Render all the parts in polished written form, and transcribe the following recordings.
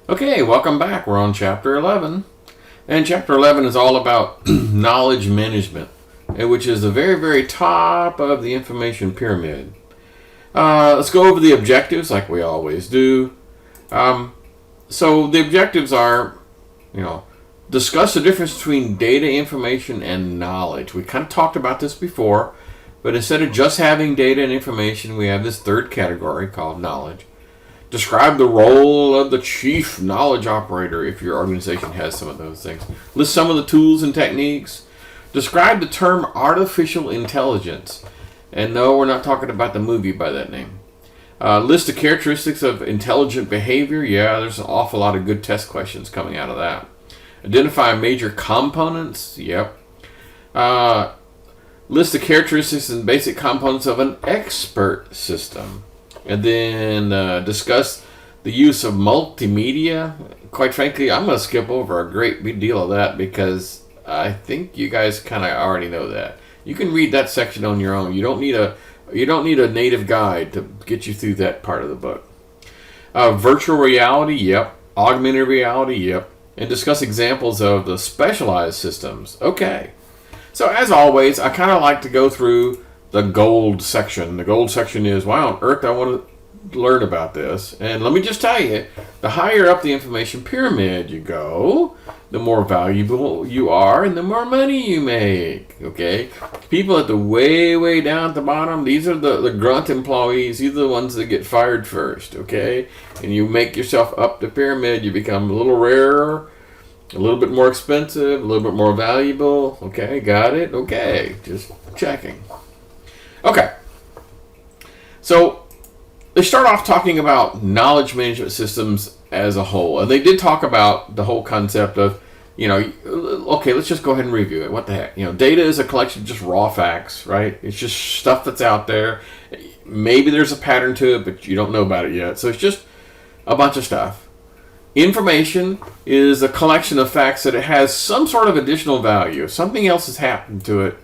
Okay, welcome back. We're on Chapter 11. And Chapter 11 is all about knowledge management, which is the very, very top of the information pyramid. Let's go over the objectives like we always do. So the objectives are, discuss the difference between data, information, and knowledge. We kind of talked about this before, but instead of just having data and information, we have this third category called knowledge. Describe the role of the chief knowledge operator if your organization has some of those things. List some of the tools and techniques. Describe the term artificial intelligence. And no, we're not talking about the movie by that name. List the characteristics of intelligent behavior. Yeah, there's an awful lot of good test questions coming out of that. Identify major components. Yep. List the characteristics and basic components of an expert system. And then discuss the use of multimedia. Quite frankly, I'm going to skip over a great big deal of that because I think you guys kind of already know that. You can read that section on your own. You don't need a native guide to get you through that part of the book. Virtual reality, yep. Augmented reality, yep. And discuss examples of the specialized systems. Okay. So as always, I kind of like to go through the gold section. The gold section is, why on earth I want to learn about this? And let me just tell you, the higher up the information pyramid you go, the more valuable you are and the more money you make. Okay? People at the way down at the bottom, these are the grunt employees. These are the ones that get fired first. Okay? And you make yourself up the pyramid, you become a little rarer, a little bit more expensive, a little bit more valuable. Okay? Got it? Okay. Just checking. Okay, so they start off talking about knowledge management systems as a whole. And they did talk about the whole concept of, okay, let's just go ahead and review it. What the heck? Data is a collection of just raw facts, right? It's just stuff that's out there. Maybe there's a pattern to it, but you don't know about it yet. So it's just a bunch of stuff. Information is a collection of facts that it has some sort of additional value. If something else has happened to it,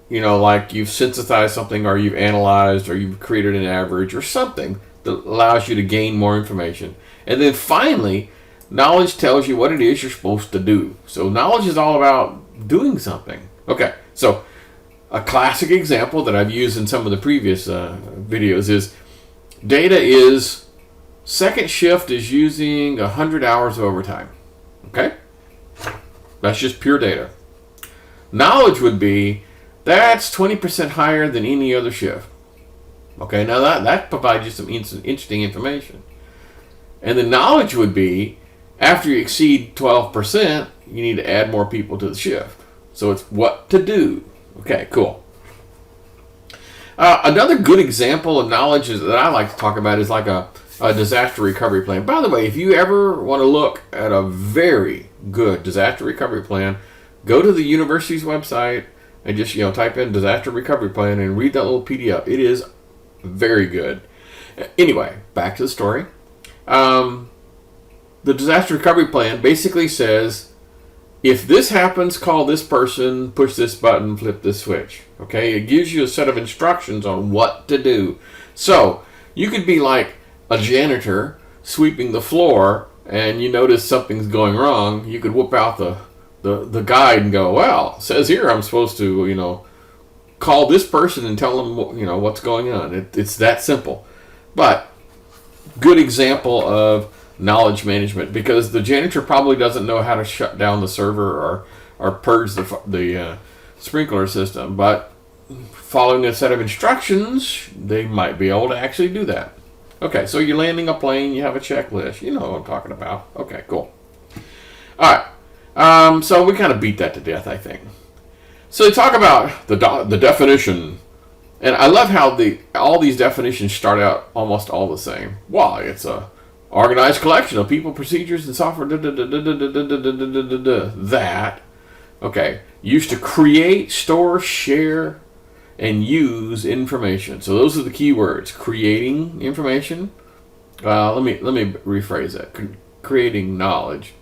like you've synthesized something or you've analyzed or you've created an average or something that allows you to gain more information. And then finally, knowledge tells you what it is you're supposed to do. So knowledge is all about doing something. Okay, so a classic example that I've used in some of the previous videos is data is second shift is using 100 hours of overtime. Okay? That's just pure data. Knowledge would be that's 20% higher than any other shift. Okay, now that provides you some interesting information. And the knowledge would be, after you exceed 12%, you need to add more people to the shift. So it's what to do. Okay, cool. Another good example of knowledge that I like to talk about is like a disaster recovery plan. By the way, if you ever want to look at a very good disaster recovery plan, go to the university's website and just type in disaster recovery plan and read that little PDF. It is very good. Anyway, back to the story. The disaster recovery plan basically says, if this happens, call this person, push this button, flip this switch. Okay, it gives you a set of instructions on what to do. So you could be like a janitor sweeping the floor, and you notice something's going wrong. You could whip out the guide and go, well, it says here I'm supposed to, call this person and tell them, what's going on. It's that simple. But good example of knowledge management, because the janitor probably doesn't know how to shut down the server or purge the sprinkler system. But following a set of instructions, they might be able to actually do that. Okay, so you're landing a plane, you have a checklist. You know what I'm talking about. Okay, cool. All right. So we kind of beat that to death, I think. So they talk about the definition, and I love how all these definitions start out almost all the same. Why? It's a organized collection of people, procedures, and software. That, okay, used to create, store, share, and use information. So those are the key words: creating information. Let me rephrase that: creating knowledge.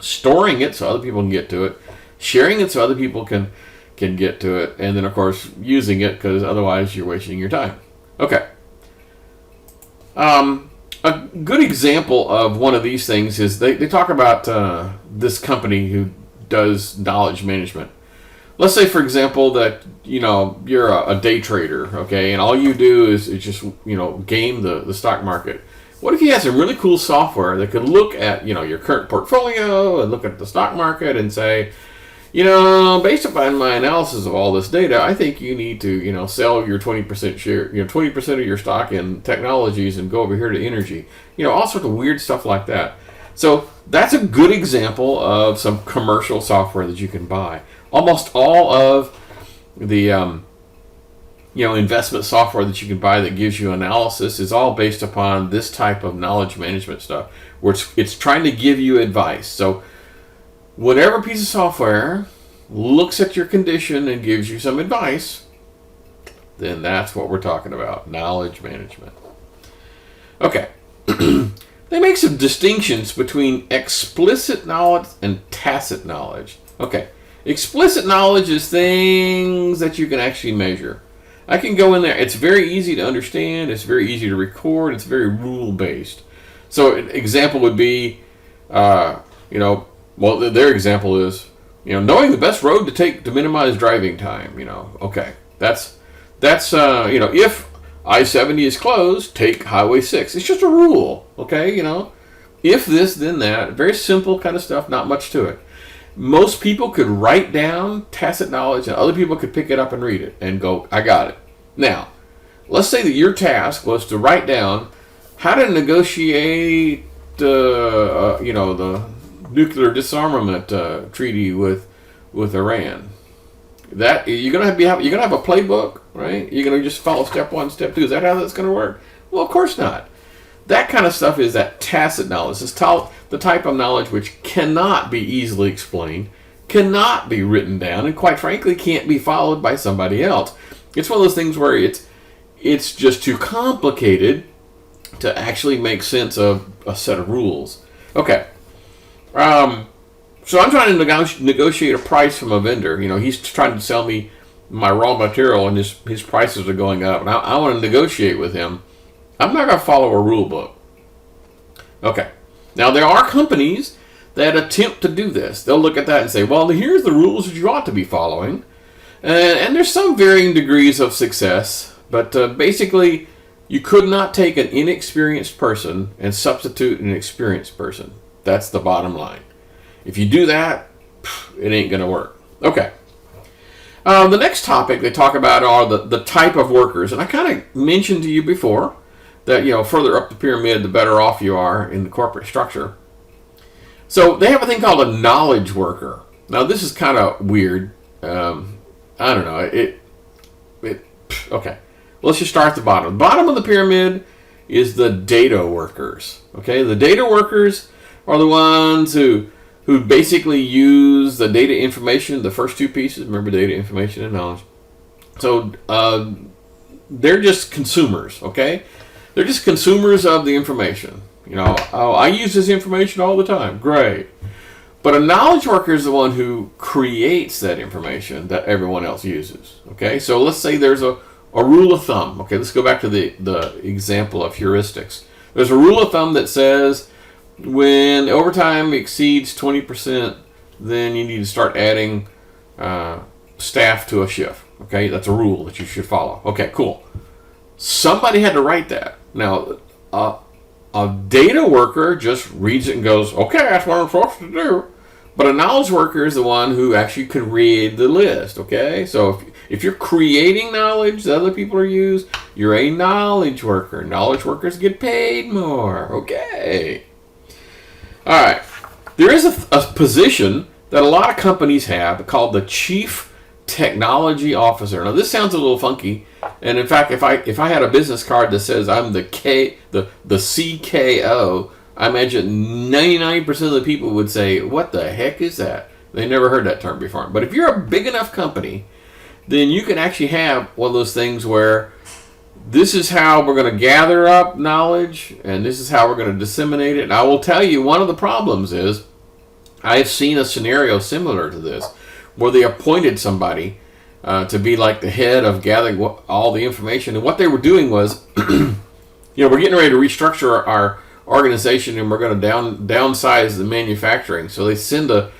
Storing it so other people can get to it, sharing it so other people can get to it, and then of course using it, because otherwise you're wasting your time. Okay. A good example of one of these things is they talk about this company who does knowledge management. Let's say, for example, that you're a day trader, okay, and all you do is just game the stock market. What if you had some really cool software that could look at your current portfolio and look at the stock market and say, based upon my analysis of all this data, I think you need to sell your 20% share, 20% of your stock in technologies and go over here to energy, all sorts of weird stuff like that. So that's a good example of some commercial software that you can buy. Almost all of the investment software that you can buy that gives you analysis is all based upon this type of knowledge management stuff, where it's trying to give you advice. So whatever piece of software looks at your condition and gives you some advice, then that's what we're talking about, knowledge management. Okay. They make some distinctions between explicit knowledge and tacit knowledge. Okay. Explicit knowledge is things that you can actually measure. I can go in there. It's very easy to understand. It's very easy to record. It's very rule-based. So an example would be, their example is, knowing the best road to take to minimize driving time. Okay, that's if I-70 is closed, take Highway 6. It's just a rule. Okay, if this, then that. Very simple kind of stuff. Not much to it. Most people could write down tacit knowledge, and other people could pick it up and read it and go, I got it. Now, let's say that your task was to write down how to negotiate, the nuclear disarmament treaty with Iran. That you're gonna have a playbook, right? You're gonna just follow step 1, step 2. Is that how that's gonna work? Well, of course not. That kind of stuff is that tacit knowledge. It's the type of knowledge which cannot be easily explained, cannot be written down, and quite frankly can't be followed by somebody else. It's one of those things where it's just too complicated to actually make sense of a set of rules. Okay. So I'm trying to negotiate a price from a vendor. He's trying to sell me my raw material, and his prices are going up, and I want to negotiate with him. I'm not going to follow a rule book. Okay. Now, there are companies that attempt to do this. They'll look at that and say, well, here's the rules that you ought to be following. And there's some varying degrees of success, but basically, you could not take an inexperienced person and substitute an experienced person. That's the bottom line. If you do that, it ain't going to work. Okay. The next topic they talk about are the type of workers. And I kind of mentioned to you before that, further up the pyramid, the better off you are in the corporate structure. So they have a thing called a knowledge worker. Now, this is kind of weird. I don't know. Okay. Let's just start at the bottom. The bottom of the pyramid is the data workers. Okay? The data workers are the ones who basically use the data information, the first two pieces. Remember, data, information, and knowledge. So they're just consumers, okay? They're just consumers of the information. I use this information all the time. Great. But a knowledge worker is the one who creates that information that everyone else uses. Okay? So let's say there's a rule of thumb. Okay, let's go back to the example of heuristics. There's a rule of thumb that says when overtime exceeds 20%, then you need to start adding staff to a shift. Okay? That's a rule that you should follow. Okay, cool. Somebody had to write that. Now, a data worker just reads it and goes, okay, that's what I'm supposed to do. But a knowledge worker is the one who actually can read the list, okay? So if you're creating knowledge that other people are used, you're a knowledge worker. Knowledge workers get paid more, okay? All right. There is a position that a lot of companies have called the Chief Technology Officer. Now, this sounds a little funky. And in fact, if I had a business card that says I'm the CKO, I imagine 99% of the people would say, what the heck is that? They never heard that term before. But if you're a big enough company, then you can actually have one of those things where this is how we're going to gather up knowledge, and this is how we're going to disseminate it. And I will tell you, one of the problems is I've seen a scenario similar to this, where they appointed somebody to be like the head of gathering all the information. And what they were doing was, we're getting ready to restructure organization and we're going to downsize the manufacturing. So they send a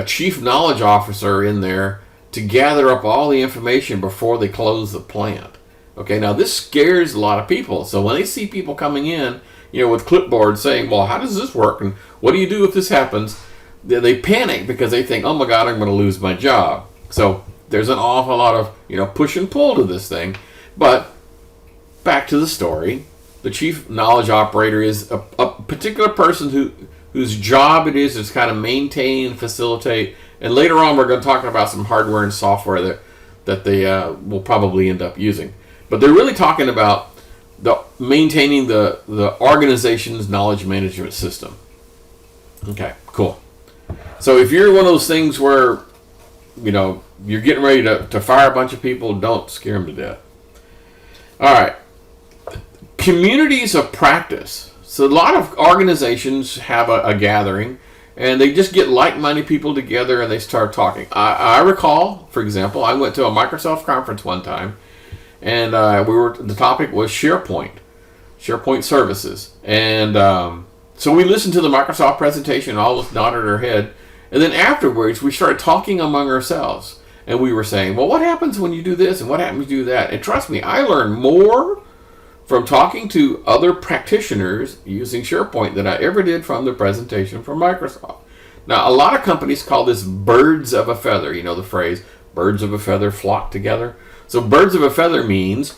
chief knowledge officer in there to gather up all the information before they close the plant. Okay, now this scares a lot of people. So when they see people coming in, with clipboards saying, well, how does this work? And what do you do if this happens? They panic because they think, oh my God, I'm going to lose my job. So there's an awful lot of, push and pull to this thing. But back to the story, the chief knowledge operator is a particular person whose job it is to kind of maintain, facilitate, and later on we're going to talk about some hardware and software that they will probably end up using. But they're really talking about maintaining the organization's knowledge management system. Okay, cool. So if you're one of those things where, you're getting ready to fire a bunch of people, don't scare them to death. All right. Communities of practice. So a lot of organizations have a gathering, and they just get like-minded people together and they start talking. I recall, for example, I went to a Microsoft conference one time, and the topic was SharePoint services. And so we listened to the Microsoft presentation, all of us nodded our head, and then afterwards we started talking among ourselves. And we were saying, well, what happens when you do this and what happens when you do that? And trust me, I learned more from talking to other practitioners using SharePoint than I ever did from the presentation from Microsoft. Now, a lot of companies call this birds of a feather. You know the phrase, birds of a feather flock together. So birds of a feather means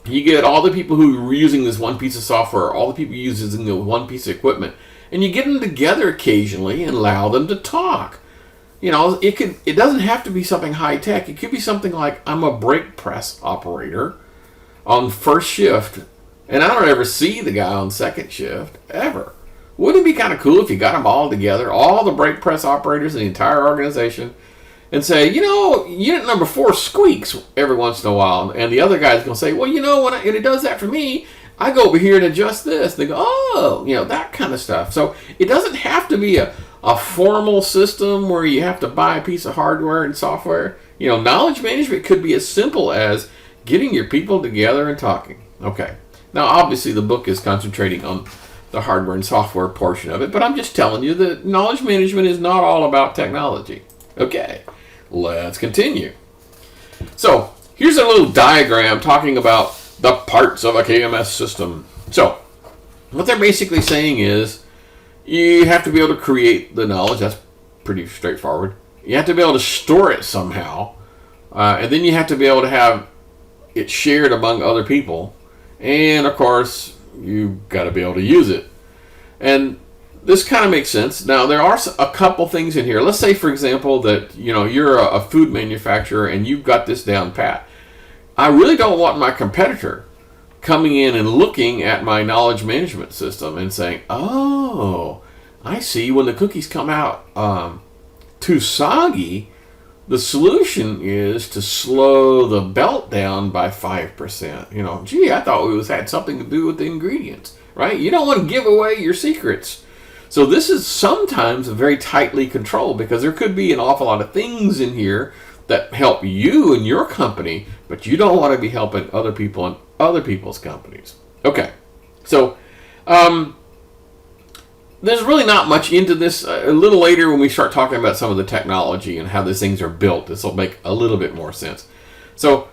you get all the people who are using this one piece of software, all the people using the one piece of equipment, and you get them together occasionally and allow them to talk. It doesn't have to be something high tech. It could be something like, I'm a brake press operator on first shift, and I don't ever see the guy on second shift ever. Wouldn't it be kind of cool if you got them all together, all the brake press operators in the entire organization, and say, unit number 4 squeaks every once in a while, and the other guy's going to say, well, when it does that for me, I go over here and adjust this. They go, oh, that kind of stuff. So it doesn't have to be a formal system where you have to buy a piece of hardware and software. Knowledge management could be as simple as getting your people together and talking. Okay. Now, obviously, the book is concentrating on the hardware and software portion of it, but I'm just telling you that knowledge management is not all about technology. Okay. Let's continue. So, here's a little diagram talking about the parts of a KMS system. So, what they're basically saying is you have to be able to create the knowledge. That's pretty straightforward. You have to be able to store it somehow. And then you have to be able to have it shared among other people. And, of course, you've got to be able to use it. And this kind of makes sense. Now, there are a couple things in here. Let's say, for example, that you're a food manufacturer and you've got this down pat. I really don't want my competitor coming in and looking at my knowledge management system and saying, oh, I see when the cookies come out too soggy, the solution is to slow the belt down by 5%. Gee, I thought it had something to do with the ingredients, right? You don't want to give away your secrets. So this is sometimes very tightly controlled because there could be an awful lot of things in here that help you and your company, but you don't want to be helping other people and other people's companies. Okay, so there's really not much into this. A little later when we start talking about some of the technology and how these things are built, this will make a little bit more sense. So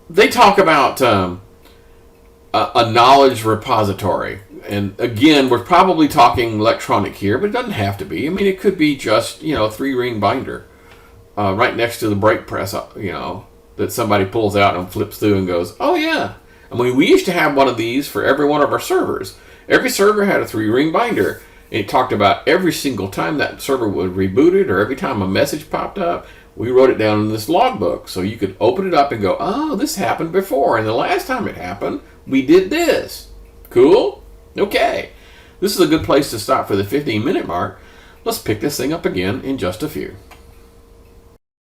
they talk about a knowledge repository. And again, we're probably talking electronic here, but it doesn't have to be. I mean, it could be just, 3-ring binder right next to the brake press, that somebody pulls out and flips through and goes, oh yeah. I mean, we used to have one of these for every one of our servers. Every server had a 3-ring binder. And it talked about every single time that server would reboot it or every time a message popped up, we wrote it down in this logbook. So you could open it up and go, oh, this happened before. And the last time it happened, we did this. Cool? Okay. This is a good place to stop for the 15-minute mark. Let's pick this thing up again in just a few.